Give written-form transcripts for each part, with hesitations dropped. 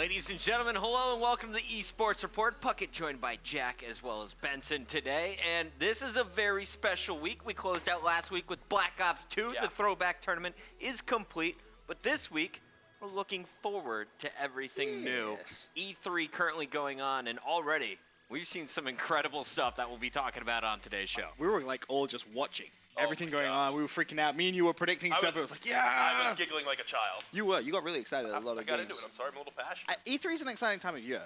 Ladies and gentlemen, hello and welcome to the eSports Report. Puckett joined by Jack as well as Benson today. And this is a very special week. We closed out last week with Black Ops 2. The throwback tournament is complete. But this week, we're looking forward to everything new. E3 currently going on, and already we've seen some incredible stuff that we'll be talking about on today's show. We were like all just watching everything going on. We were freaking out. Me and you were predicting stuff. It was like, yeah. I was giggling like a child. You were. You got really excited. I got into it. I'm sorry. I'm a little passionate. E3 is an exciting time of year.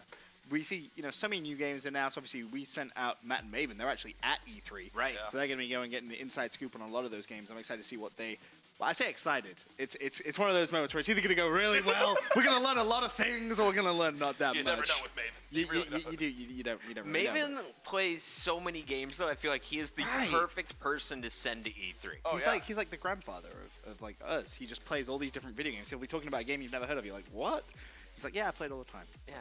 We see, so many new games announced. Obviously, we sent out Matt and Maven. They're actually at E3. Right. Yeah. So they're going to be going getting the inside scoop on a lot of those games. I'm excited to see what they... Well, I say excited. It's one of those moments where it's either going to go really well, we're going to learn a lot of things, or we're going to learn not that much. You never know with Maven. You don't really know. Maven plays so many games, though. I feel like he is the perfect person to send to E3. Oh, he's like the grandfather of like us. He just plays all these different video games. He'll be talking about a game you've never heard of. You're like, what? He's like, yeah, I play it all the time. Yeah.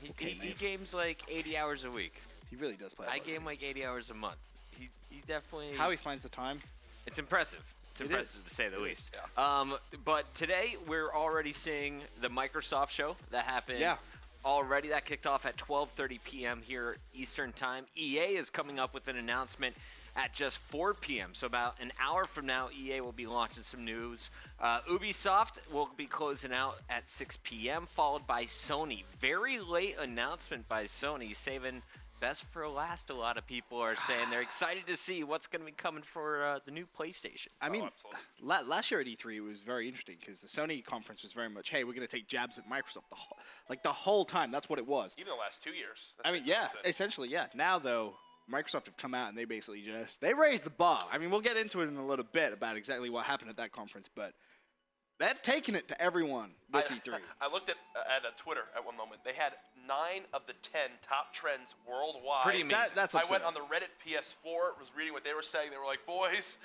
He Okay, games like 80 hours a week. He really does play. I game like 80 hours a month. He definitely... How he finds the time? It's impressive. It's impressive to say the least. Yeah. But today we're already seeing the Microsoft show that happened. Yeah. Already that kicked off at 12:30 p.m. here Eastern Time. EA is coming up with an announcement at just 4 p.m. So about an hour from now, EA will be launching some news. Ubisoft will be closing out at 6 p.m., followed by Sony. Very late announcement by Sony, saving best for last. A lot of people are saying they're excited to see what's going to be coming for the new PlayStation. I mean, last year at E3 it was very interesting because the Sony conference was very much, hey, we're going to take jabs at Microsoft the whole time. That's what it was. Even the last 2 years. I mean, yeah, essentially, yeah. Now, though, Microsoft have come out and they basically they raised the bar. I mean, we'll get into it in a little bit about exactly what happened at that conference, but they're taking it to everyone this E3. I looked at Twitter at one moment. They had 9 of the 10 top trends worldwide. Pretty amazing. That's I went on the Reddit PS4, was reading what they were saying. They were like, boys,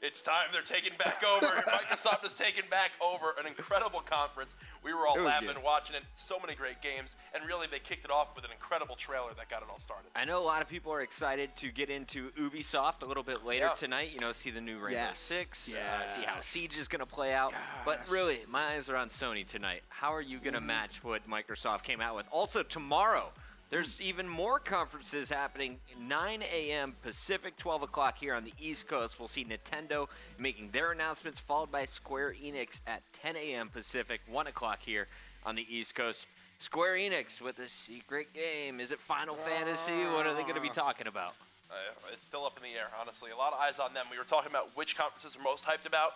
it's time. They're taking back over. Microsoft is taking back over. An incredible conference. We were all laughing, watching it. So many great games. And really, they kicked it off with an incredible trailer that got it all started. I know a lot of people are excited to get into Ubisoft a little bit later tonight. See the new Rainbow Six, see how Siege is going to play out. But really, my eyes are on Sony tonight. How are you going to match what Microsoft came out with? Also, tomorrow, there's even more conferences happening. 9 a.m. Pacific, 12 o'clock here on the East Coast. We'll see Nintendo making their announcements, followed by Square Enix at 10 a.m. Pacific, 1 o'clock here on the East Coast. Square Enix with a secret game. Is it Final Fantasy? What are they going to be talking about? It's still up in the air, honestly. A lot of eyes on them. We were talking about which conferences are most hyped about.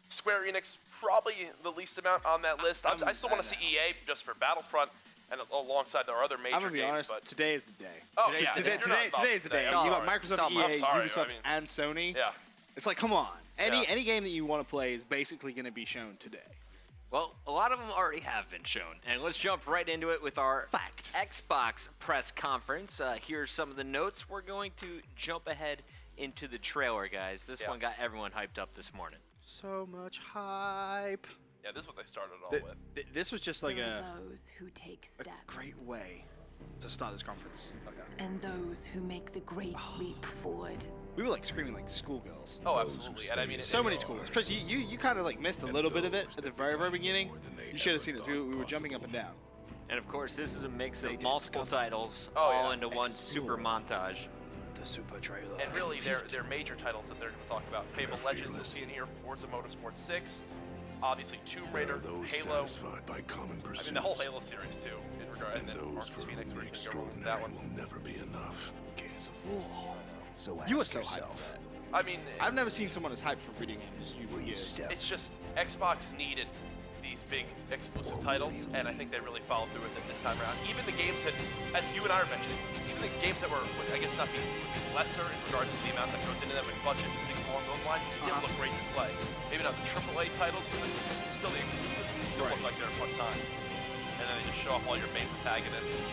Square Enix, probably the least amount on that list. I still want to see EA just for Battlefront and alongside their other major games. I'm going to be honest, but today is the day. Oh, Today is the day. You got Microsoft, EA, Ubisoft, and Sony. Yeah. It's like, come on. Any game that you want to play is basically going to be shown today. Well, a lot of them already have been shown. And let's jump right into it with our Xbox press conference. Here's some of the notes. We're going to jump ahead into the trailer, guys. This one got everyone hyped up this morning. So much hype. Yeah, this is what they started it all with. This was just like those who take steps. a great way to start this conference. Okay. And those who make the great leap forward. We were like screaming like schoolgirls. Oh, absolutely. And I mean, so many schoolgirls. Chris, you kind of like missed a little bit of it at the very beginning. You should have seen this. We were jumping up and down. And of course, this is a mix of multiple titles all into one super montage. The super trailer. And really, they're major titles that they're going to talk about. Fable Legends, you'll see in here, Forza Motorsport 6. Obviously, Tomb Raider, Halo. By common I mean, the whole Halo series, too, in regard. And then Marcus Phoenix, we're going to go over that one. Will never be enough. Gears of War. So You were so hyped for that. I mean, I've never seen someone as hyped for video games as you for years. it's just Xbox needed these big exclusive titles, and I think they really followed through with it this time around. Even the games that, as you and I are mentioning, even the games that were, I guess, not being lesser in regards to the amount that goes into them and budget and things along those lines, still look great to play. Maybe not the AAA titles, but still the exclusives still look like they're a fun time. And then they just show off all your main protagonists.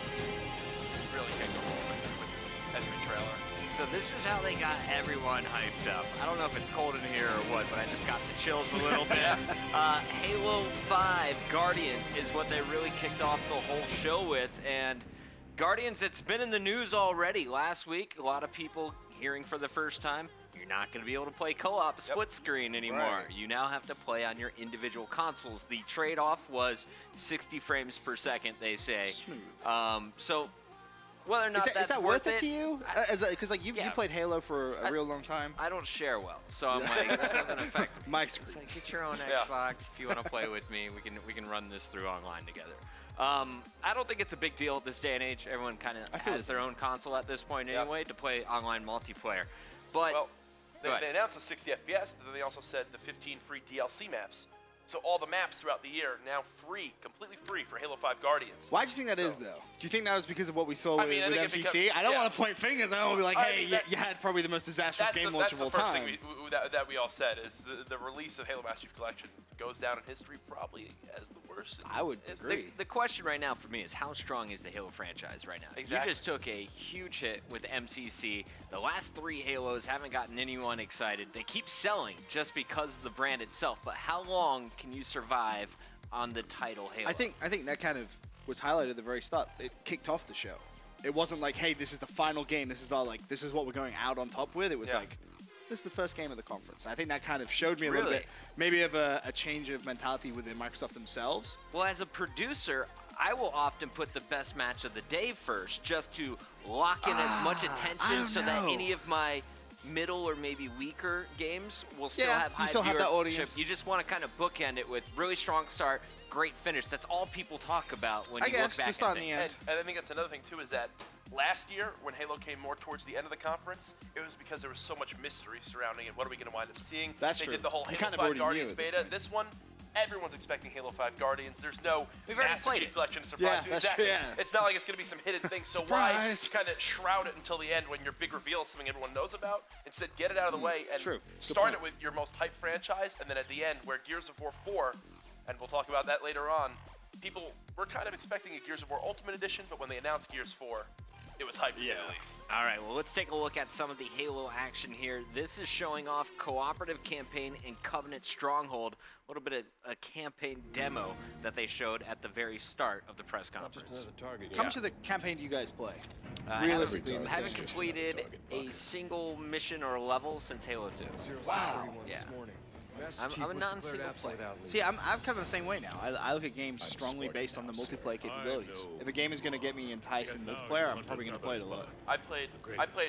Really can't go wrong with this entry trailer. So this is how they got everyone hyped up. I don't know if it's cold in here or what, but I just got the chills a little bit. Halo 5 Guardians is what they really kicked off the whole show with. And Guardians, it's been in the news already. Last week, a lot of people hearing for the first time, you're not going to be able to play co-op split screen anymore. Right. You now have to play on your individual consoles. The trade-off was 60 frames per second, they say. Smooth. So whether or not Is that worth it to you? Because like you Yeah. played Halo for a real long time. I don't share well, so I'm like, that doesn't affect me. My It's screen. like, get your own Yeah. Xbox if you want to play with me. We can run this through online together. I don't think it's a big deal this day and age. Everyone kind of has their own console at this point anyway to play online multiplayer. But Well, go ahead. they announced the 60 FPS, but then they also said the 15 free DLC maps. So all the maps throughout the year now free, completely free for Halo 5 Guardians. Why do you think that is, though? Do you think that was because of what we saw with, I with think it MCC? I don't yeah. want to point fingers. I don't want to be like, I hey, mean, that- you had probably the most disastrous game launch of all That's the time. first thing that we all said is the release of Halo Master Chief Collection goes down in history probably as the worst. I would agree. The question right now for me is how strong is the Halo franchise right now? Exactly. You just took a huge hit with MCC. The last 3 Halos haven't gotten anyone excited. They keep selling just because of the brand itself, but how long can you survive on the title Halo? I think that kind of was highlighted at the very start. It kicked off the show. It wasn't like, hey, this is the final game. This is what we're going out on top with. It was like, this is the first game of the conference. I think that kind of showed me a little bit, maybe of a change of mentality within Microsoft themselves. Well, as a producer, I will often put the best match of the day first just to lock in as much attention so that any of my middle or maybe weaker games will still have high still have that viewership. audience. You just want to kind of bookend it with really strong start, great finish. That's all people talk about when I you guess, look back the start at and the things. end. And I think that's another thing too is that last year when Halo came more towards the end of the conference, it was because there was so much mystery surrounding it. What are we going to wind up seeing? That's they true. did the whole You Halo kind of 5 already knew Guardians at this beta. point. This one, everyone's expecting Halo 5 Guardians. There's no We've already Master played Chief it. Collection surprise. Yeah, that's exactly. true, yeah. It's not like it's going to be some hidden thing. So why Surprise. kind of shroud it until the end when your big reveal is something everyone knows about? Instead, get it out of the way and True. Good start point. it with your most hyped franchise, and then at the end, where Gears of War 4, and we'll talk about that later on, people were kind of expecting a Gears of War Ultimate Edition, but when they announced Gears 4, it was hype to say the least. All right, well, let's take a look at some of the Halo action here. This is showing off Cooperative Campaign and Covenant Stronghold, a little bit of a campaign demo that they showed at the very start of the press conference. How much of the campaign do you guys play? I Realistically, haven't completed a single mission or level since Halo 2. Wow. Yeah. I'm a non-single player. See, I'm kind of the same way now. I look at games strongly based on the multiplayer capabilities. If a game is going to get me enticed in multiplayer, I'm probably going to play it a lot. I played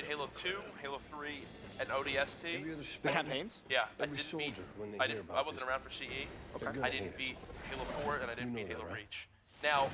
Halo 2, Halo 3, and ODST. The campaigns? Yeah, I wasn't around for CE. Okay. I didn't beat Halo 4, and I didn't beat Halo Reach. Now,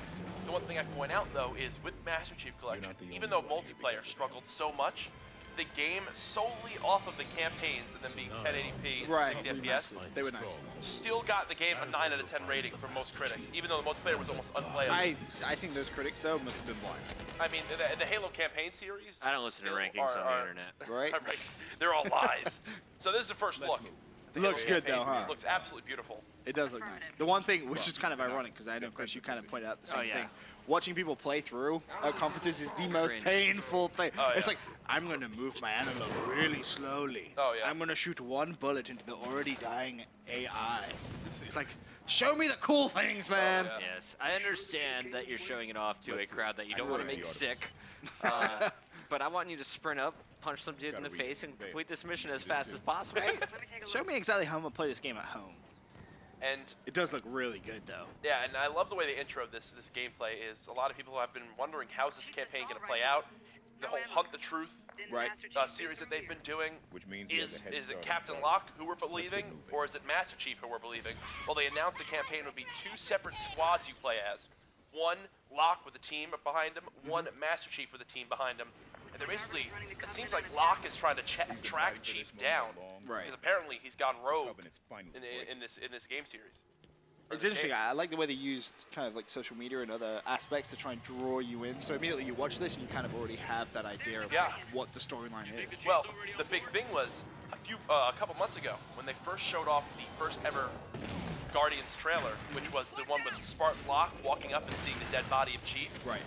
the one thing I point out, though, is with Master Chief Collection, even though multiplayer struggled so much, the game solely off of the campaigns and then being 1080p Right. 60 FPS They were nice. still got the game a 9 out of 10 rating from most critics, even though the multiplayer was almost unplayable. I think those critics, though, must have been blind. I mean, the Halo campaign series. I don't listen to still rankings on the internet. Right? Right. They're all lies. So this is the first look. The Looks Halo good, though, campaign. huh? It looks absolutely beautiful. It does look nice. The one thing, which is kind of ironic, because I know, Chris, you kind of pointed out the same yeah. thing. Watching people play through conferences is the most cringe. painful thing. Oh, It's yeah. like, I'm going to move my analog really slowly. Oh, yeah. I'm going to shoot one bullet into the already dying AI. It's like, show me the cool things, man. yeah. Yes, I understand that you're showing it off to a crowd that you don't want to make sick, but I want you to sprint up, punch some dude in the face, and complete this mission as fast as possible. Show me exactly how I'm going to play this game at home. And It does look really good, though. yeah, and I love the way they intro this gameplay is. A lot of people have been wondering how's this campaign going to play out. The whole Hunt the Truth Right. series that they've been doing. Which means Is it Captain Locke who we're believing, or is it Master Chief who we're believing? Well, they announced the campaign would be 2 separate squads you play as. One Locke with a team behind him, one Master Chief with a team behind him. And they're basically, it seems like Locke is trying to track Chief down. Right. Because apparently he's gone rogue in this game series. Or It's this interesting. game. I like the way they used kind of like social media and other aspects to try and draw you in. So immediately you watch this and you kind of already have that idea of Yeah. what the storyline is. Well, the big thing was a couple months ago when they first showed off the first ever Guardians trailer, which was the one with Spartan Locke walking up and seeing the dead body of Chief. Right.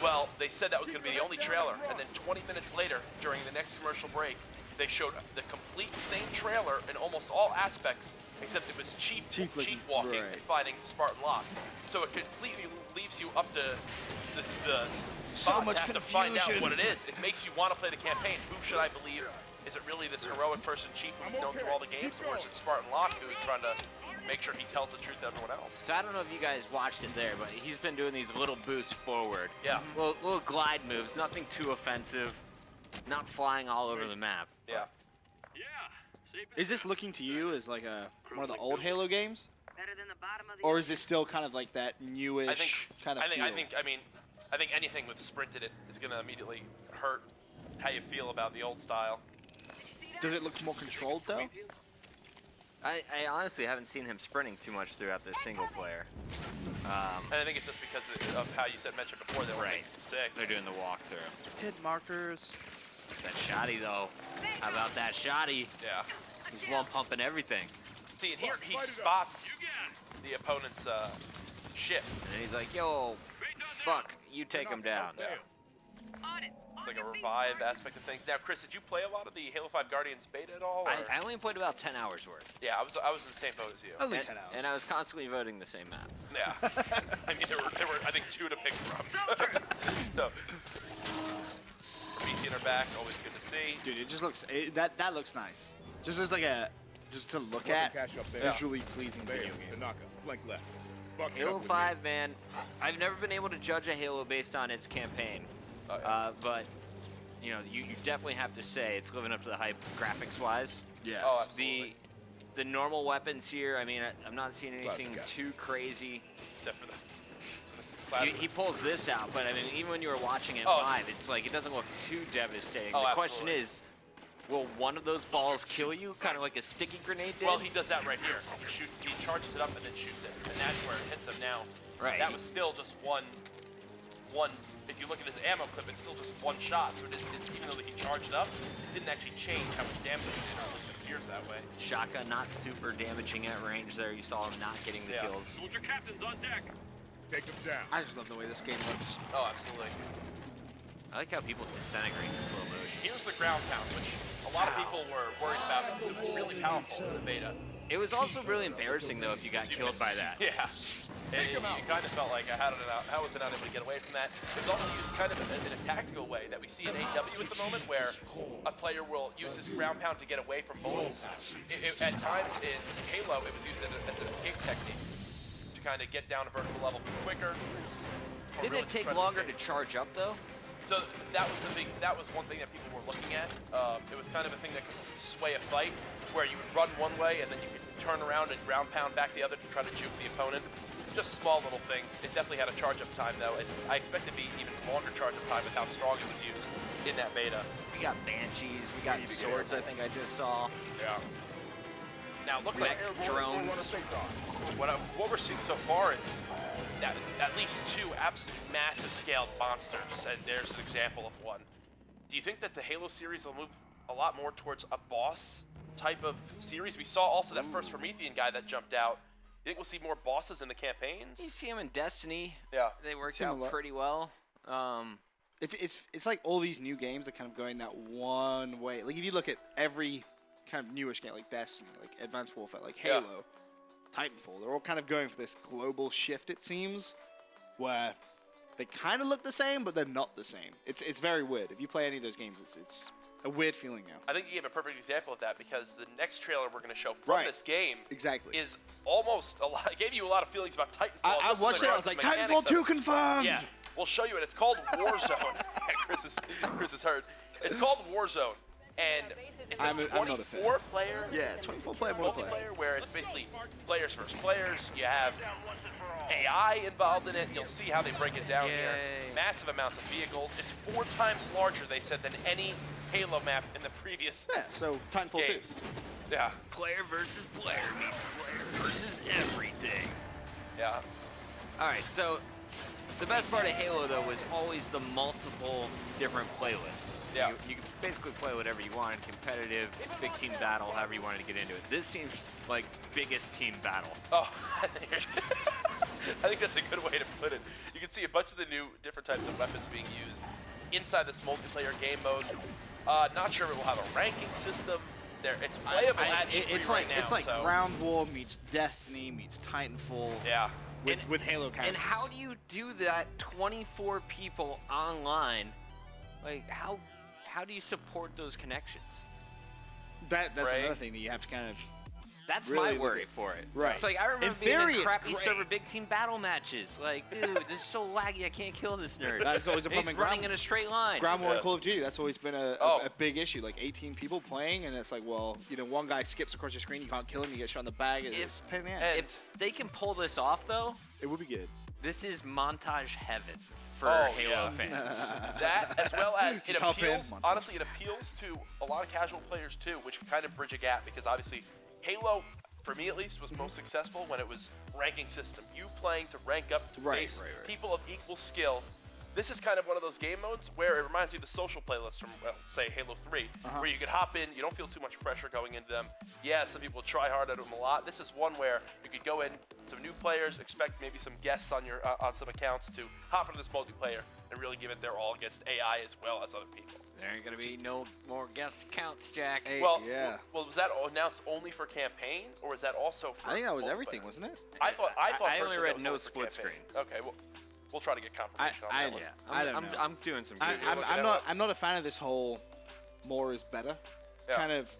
Well, they said that was going to be the only trailer, and then 20 minutes later, during the next commercial break, they showed the complete same trailer in almost all aspects, except it was Chief Chief looking- walking right. and fighting Spartan Locke. So it completely leaves you up to the So spot much to have to find out confusion. what it is. It makes you want to play the campaign. Who should I believe? Is it really this heroic person chief who's known through all the games, or is it Spartan Locke who's trying to make sure he tells the truth to everyone else? So I don't know if you guys watched it there, but he's been doing these little boost forward. Yeah. Little glide moves, nothing too offensive, not flying all over the map. Yeah. Is this looking to you as like one of the old Halo games? Or is it still kind of like that newish kind of feel? I think anything with sprint in it is going to immediately hurt how you feel about the old style. Does it look more controlled though? I honestly haven't seen him sprinting too much throughout the single player. And I think it's just because of how you mentioned before that Right. sick. They're doing the walkthrough. Hit markers. That shotty though. How about that shotty? Yeah. He's one pumping everything. See, and here he spots the opponent's ship. And he's like, yo, fuck, you take him down. Yeah. It's like a revive aspect of things. Now, Chris, did you play a lot of the Halo 5 Guardians beta at all? Or? I only played about 10 hours worth. Yeah, I was in the same boat as you. Only And, 10 hours. and I was constantly voting the same map. Yeah. I mean, there were I think 2 to pick from. So, BT in our back, always good to see. Dude, it just looks that looks nice. Just as like just to look at, visually pleasing video game. Flank left. Halo 5, man, I've never been able to judge a Halo based on its campaign. But, you know, you definitely have to say it's living up to the hype graphics-wise. Yes. Oh, absolutely. The normal weapons here, I mean, I'm not seeing anything too crazy. Except for the He pulls this out, but I mean, even when you were watching it Oh. live, it's like it doesn't look too devastating. Oh, The question absolutely. is, will one of those balls kill you, kind of like a sticky grenade did? Well, he does that right here. He charges it up and then shoots it, and that's where it hits him now. Right. That was still just one. If you look at his ammo clip, it's still just one shot. So even though he charged up, it didn't actually change how much damage he did. Or at least it appears that way. Shotgun not super damaging at range there. You saw him not getting the kills. Soldier captain's on deck. Take him down. I just love the way this game looks. Oh, absolutely. I like how people disintegrate in slow motion. Here's the ground pound, which a lot of people were worried about because it was really powerful in the beta. It was also really embarrassing though if you got killed by that. Yeah. And you kind of felt like how was it not able to get away from that? It was also used kind of in a tactical way that we see in AW at the moment, where a player will use his ground pound to get away from bullets. At times in Halo, it was used as an escape technique to kind of get down a vertical level quicker. Didn't it take longer to charge up though? So that was one thing that people were looking at. It was kind of a thing that could sway a fight, where you would run one way and then you could turn around and ground pound back the other to try to juke the opponent. Just small little things. It definitely had a charge-up time though, and I expect it to be even longer charge-up time with how strong it was used in that beta. We got Banshees, we got swords I think I just saw. Yeah. Now look We like got drones. what we're seeing so far is that at least 2 absolute massive scaled monsters, and there's an example of one. Do you think that the Halo series will move a lot more towards a boss type of series? We saw also that first Promethean guy that jumped out. You think we'll see more bosses in the campaigns? You see them in Destiny. Yeah. They worked Similar. out pretty well. It's like all these new games are kind of going that one way. Like if you look at every kind of newish game, like Destiny, like Advanced Warfare, like Yeah. Halo, Titanfall, they're all kind of going for this global shift. It seems, where they kind of look the same, but they're not the same. It's very weird. If you play any of those games, it's a weird feeling now. I think you gave a perfect example of that, because the next trailer we're going to show from Right. this game Exactly. is almost a lot. It gave you a lot of feelings about Titanfall. I just in watched it. I regards was to like, mechanics Titanfall of 2 it. confirmed. Yeah, we'll show you it. It's called Warzone. Chris has heard. It's called Warzone, and it's a I'm not a fan. 24-player Yeah, 24-player multiplayer. multiplayer where it's basically players versus players. You have AI involved in it. You'll see how they break it down here. Yay. Massive amounts of vehicles. It's 4 times larger, they said, than any Halo map in the previous Yeah, so Titanfall 2. games. Yeah, Player versus player meets player versus everything. yeah. All right, so the best part of Halo though was always the multiple different playlists. Yeah. You could basically play whatever you wanted, competitive, big team battle, however you wanted to get into it. This seems like biggest team battle. Oh, I think that's a good way to put it. You can see a bunch of the new different types of weapons being used inside this multiplayer game mode. Not sure if it will have a ranking system. It's playable at E3 It's right like now. it's like so. Ground War meets Destiny meets Titanfall. Yeah. with Halo characters. And how do you do that 24 people online? Like, how do you support those connections? That's Right. another thing that you have to kind of. That's Really my worry for it. Right. It's like, I remember In being theory, in it's crappy great. server big team battle matches. Like, dude, this is so laggy, I can't kill this nerd. That's always a And he's problem in running ground- in a straight line. Ground War Yeah. and Call of Duty, that's always been Oh. a big issue. Like 18 people playing, and it's like, well, one guy skips across your screen, you can't kill him, you get shot in the bag. It's a pain in the ass. and- If they can pull this off, though, It would be good. this is montage heaven for Oh, Halo yeah. fans. That, as well as it Just hop in, appeals, montage. honestly, it appeals to a lot of casual players too, which can kind of bridge a gap because obviously Halo, for me at least, was most successful when it was ranking system. You playing to rank up to Right, face right. people of equal skill. This is kind of one of those game modes where it reminds me of the social playlist from, well, say, Halo 3, where you can hop in, you don't feel too much pressure going into them. Yeah, some people try hard at them a lot. This is one where you could go in, some new players, expect maybe some guests on your on some accounts to hop into this multiplayer and really give it their all against AI as well as other people. There ain't gonna be no more guest accounts, Jack. Hey, Well, yeah. well, was that announced only for campaign, or was that also for I think that was multiplayer? everything, wasn't it? I thought I personally only that read was no only for split campaign. screen. Okay, well, we'll try to get confirmation on I- that one. Yeah, I don't know. I'm doing some I, Googling. I'm, look I'm at not. that. I'm not a fan of this whole more is better Yeah. kind of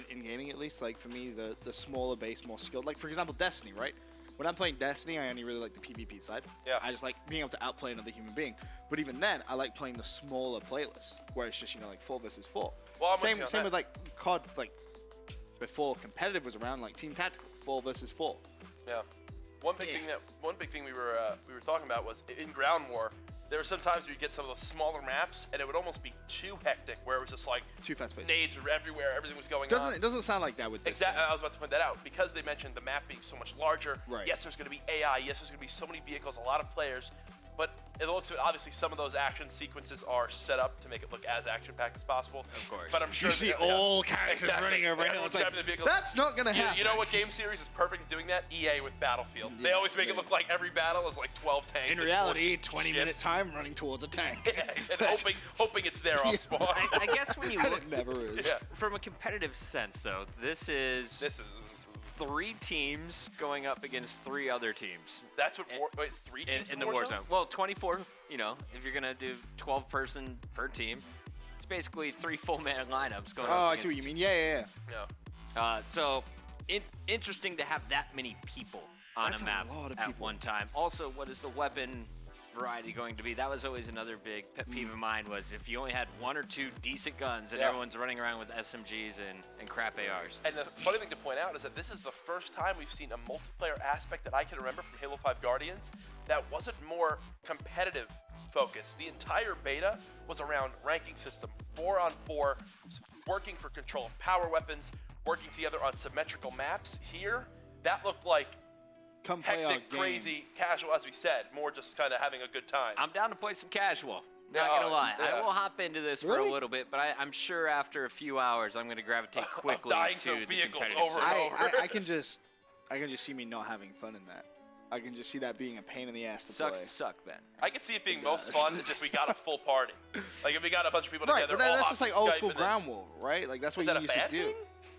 in gaming, at least. Like for me, the smaller base, more skilled. Like for example, Destiny, right? When I'm playing Destiny, I only really like the PvP side. Yeah. I just like being able to outplay another human being. But even then, I like playing the smaller playlists, where it's just like 4 versus 4. Well, I'm with same you on same that. with like COD, like before competitive was around, like Team Tactical, 4 versus 4. Yeah. One big thing we were talking about was in Ground War. There were some times where you get some of those smaller maps, and it would almost be too hectic, where it was just like Too fast paced. nades were everywhere, everything was going on. It doesn't sound like that with this. Exactly. I was about to point that out because they mentioned the map being so much larger. Right. Yes, there's going to be AI. Yes, there's going to be so many vehicles, a lot of players. But it looks obviously some of those action sequences are set up to make it look as action-packed as possible. Of course. But I'm sure You see all characters Exactly. running around. Everyone's It's like, grabbing the vehicles. that's not gonna happen. You know what game series is perfect at doing that? EA with Battlefield. They Yeah, always make it look like every battle is like 12 tanks. In and reality, 40 20-minute ships. time running towards a tank. and hoping it's there off spawn. I guess when you And look it never is. Yeah. from a competitive sense, though, this is This is 3 teams going up against 3 other teams that's what wait, it's 3 teams in the Warzone. Well, 24. If you're gonna do 12 person per team, it's basically 3 full-man lineups going. Oh, up I see what you against- mean. Yeah. Yeah. So, interesting to have that many people on That's a a map lot of at people. one time. Also, what is the weapon variety going to be? That was always another big pet peeve of mine, was if you only had 1 or 2 decent guns and Yeah. everyone's running around with SMGs and crap ARs. And the funny thing to point out is that this is the first time we've seen a multiplayer aspect that I can remember from Halo 5 Guardians that wasn't more competitive focused. The entire beta was around ranking system, 4-on-4, working for control of power weapons, working together on symmetrical maps. Here, that looked like Come play our hectic, game. crazy, casual, as we said, more just kind of having a good time. I'm down to play some casual. Yeah, Not gonna lie, yeah. I will hop into this for Really? a little bit, but I'm sure after a few hours, I'm gonna gravitate quickly dying to to the vehicles competitive over side. and over. I can just see me not having fun in that. I can just see that being a pain in the ass to Sucks play. to suck, Ben. I could see it being It most does. fun is if we got a full party. Like if we got a bunch of people Right, together, but all that's hop just like on old Skype school and then- ground war, right? Like that's what Is you that a used to bad do. thing?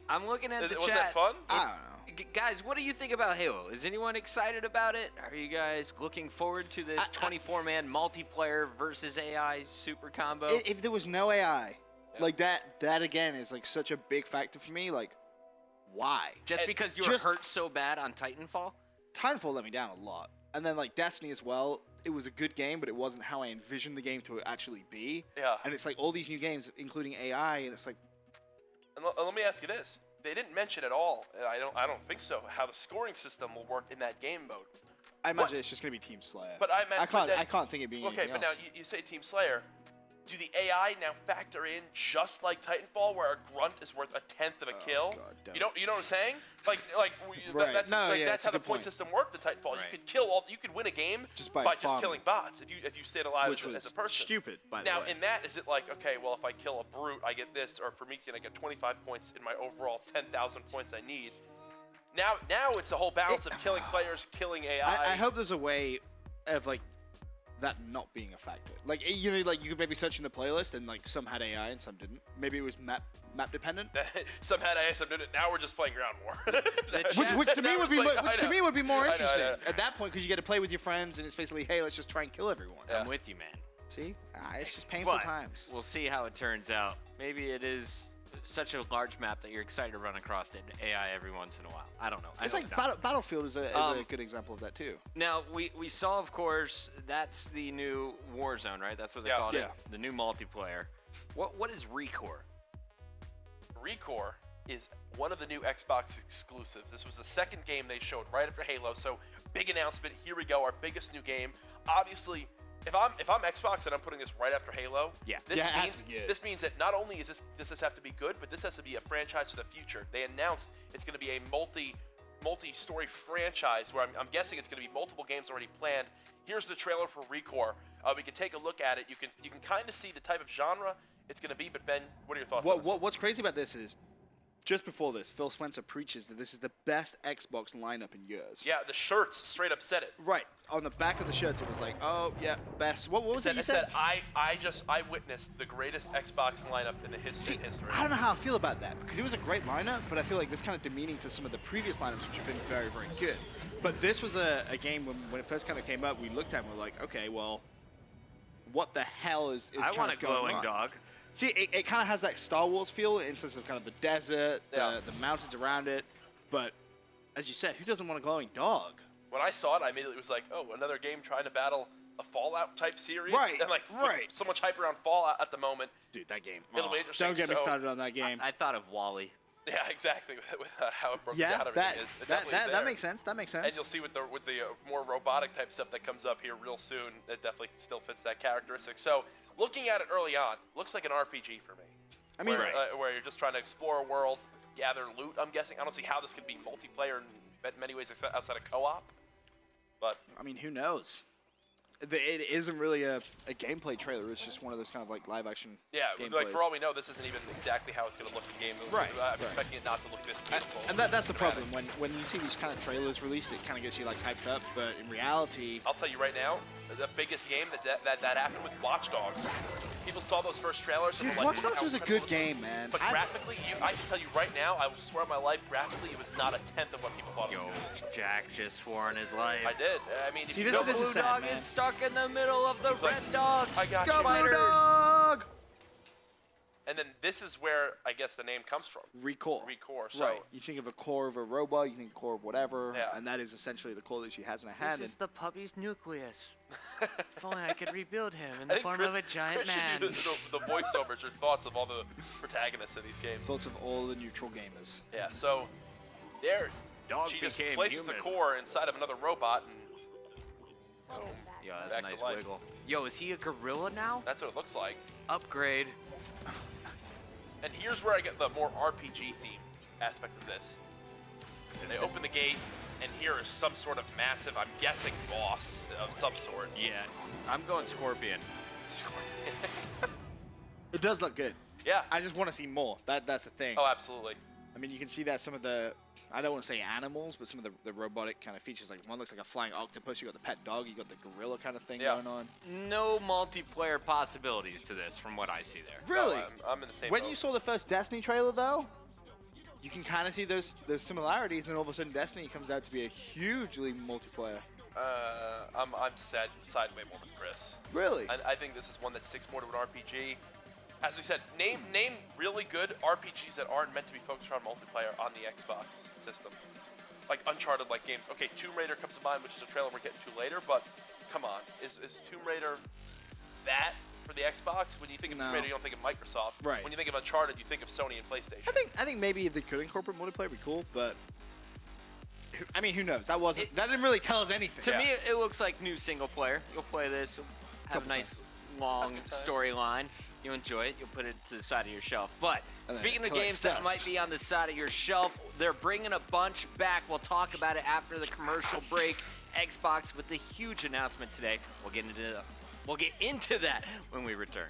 I'm looking at the Was chat. that fun? I don't know. Guys, what do you think about Halo? Is anyone excited about it? Are you guys looking forward to this 24-man multiplayer versus AI super combo? If there was no AI, like that again is like such a big factor for me. Like, why? Just and because you were just- hurt so bad on Titanfall? Titanfall let me down a lot, and then like Destiny as well. It was a good game, but it wasn't how I envisioned the game to actually be. Yeah. And it's like all these new games, including AI, and it's like, And let me ask you this: they didn't mention at all. And I don't think so. How the scoring system will work in that game mode. I imagine it's just gonna be Team Slayer. But I meant. but then- I can't think it being Okay, anything but now else. you say Team Slayer. Do the AI now factor in just like Titanfall, where a grunt is worth 1/10 of a kill? God, don't. You know what I'm saying? Like Right. that's No, like yeah, that's it's a how the good point point. system worked in Titanfall. Right. You could win a game Just by just farming. killing bots if you stayed alive Which as was a person. stupid, by the Now, way. in that, is it like, okay, well, if I kill a brute, I get this, or for me, I get 25 points in my overall 10,000 points I need? Now it's a whole balance of killing players, killing AI. I hope there's a way of like that not being a factor. Like, you know, like you could maybe search in the playlist and like some had AI and some didn't. Maybe it was map dependent. Some had AI, some didn't. Now we're just playing ground war. Which to me would be I know. more I know. interesting at that point, because you get to play with your friends and it's basically, hey, let's just try and kill everyone. Yeah. I'm with you, man. See, it's just painful But times. we'll see how it turns out. Maybe it is such a large map that you're excited to run across it in AI every once in a while. I don't know. It's like Battlefield is a good example of that too. Now, we saw, of course, that's the new Warzone, right? That's what they called it. The new multiplayer. What is Recore? Recore is one of the new Xbox exclusives. This was the second game they showed right after Halo, so big announcement. Here we go, our biggest new game. Obviously, if I'm Xbox and I'm putting this right after Halo, this means that not only does this have to be good, but this has to be a franchise for the future. They announced it's going to be a multi-story franchise where I'm guessing it's going to be multiple games already planned. Here's the trailer for Recore. We can take a look at it. You can kind of see the type of genre it's going to be. But Ben, what are your thoughts on this? What's crazy about this is, just before this, Phil Spencer preaches that this is the best Xbox lineup in years. Yeah, the shirts straight up said it. Right. On the back of the shirts, it was like, oh, yeah, best. What was it you said? I witnessed the greatest Xbox lineup in the history. I don't know how I feel about that, because it was a great lineup, but I feel like this kind of demeaning to some of the previous lineups, which have been very, very good. But this was a game when it first kind of came up, we looked at it and we're like, okay, well, what the hell is I want a glowing dog. See, it kind of has that Star Wars feel in sense of kind of the desert, the mountains around it. But as you said, who doesn't want a glowing dog? When I saw it, I immediately was like, oh, another game trying to battle a Fallout type series. Right, and like so much hype around Fallout at the moment. Dude, that game. It'll be interesting. Don't get me started on that game. I thought of Wally. Yeah, exactly. With how it broke down everything is. That makes sense. That makes sense. And you'll see with the more robotic type stuff that comes up here real soon, it definitely still fits that characteristic. So looking at it early on, looks like an RPG for me. I mean, where you're just trying to explore a world, gather loot. I'm guessing. I don't see how this could be multiplayer in many ways outside of co-op. But I mean, who knows? It isn't really a gameplay trailer. It's just one of those kind of like live action. Yeah, like for all we know, this isn't even exactly how it's going to look in game. Right. I'm expecting it not to look this beautiful. And that's the problem. When you see these kind of trailers released, it kind of gets you like hyped up. But in reality, I'll tell you right now, the biggest game that happened with Watch Dogs. People saw those first trailers. Dude, and were like, Watch Dogs was a good game, man. But graphically, I can tell you right now, I will swear on my life, graphically, it was not a tenth of what people thought it was going to be. Jack just swore on his life. I did. I mean, if See, you this know is Blue sad, dog man. is stuck in the middle of the red dog. I got Go you. Blue Dog! And then this is where I guess the name comes from. Recore. Recore. So Right. You think of a core of a robot, you think core of whatever, Yeah. and that is essentially the core that she has in her hand. This is the puppy's nucleus. If only I could rebuild him in I the think form of a giant Chris man. should do the voiceovers or thoughts of all the protagonists of these games. Thoughts of all the neutral gamers. Yeah. So there, Dog she just became places human. the core inside of another robot, and boom. Yeah, that's Back a to nice life. wiggle. Yo, is he a gorilla now? That's what it looks like. Upgrade. And here's where I get the more RPG themed aspect of this. They open the gate, and here is some sort of massive, I'm guessing, boss of some sort. Yeah, I'm going Scorpion. It does look good. Yeah. I just want to see more. That's the thing. Oh, absolutely. I mean, you can see that some of the, I don't want to say animals, but some of the robotic kind of features, like one looks like a flying octopus, you got the pet dog, you got the gorilla kind of thing going on. No multiplayer possibilities to this from what I see there. Really? Oh, I'm in the same When boat. you saw the first Destiny trailer, though, you can kind of see those similarities, and all of a sudden Destiny comes out to be a hugely multiplayer. I'm sideway more with Chris. Really? I think this is one that sticks more to an RPG. As we said, name really good RPGs that aren't meant to be focused around multiplayer on the Xbox system. Like Uncharted-like games. Okay, Tomb Raider comes to mind, which is a trailer we're getting to later, but come on. Is Tomb Raider that for the Xbox? When you think of Tomb Raider, you don't think of Microsoft. Right. When you think of Uncharted, you think of Sony and PlayStation. I think maybe if they could incorporate multiplayer, it'd be cool, but I mean, who knows? That didn't really tell us anything. To me, it looks like new single player. You'll play this, you'll have a nice long storyline. You'll enjoy it. You'll put it to the side of your shelf. But speaking of games that might be on the side of your shelf, they're bringing a bunch back. We'll talk about it after the commercial break. Xbox with a huge announcement today. We'll get into that when we return.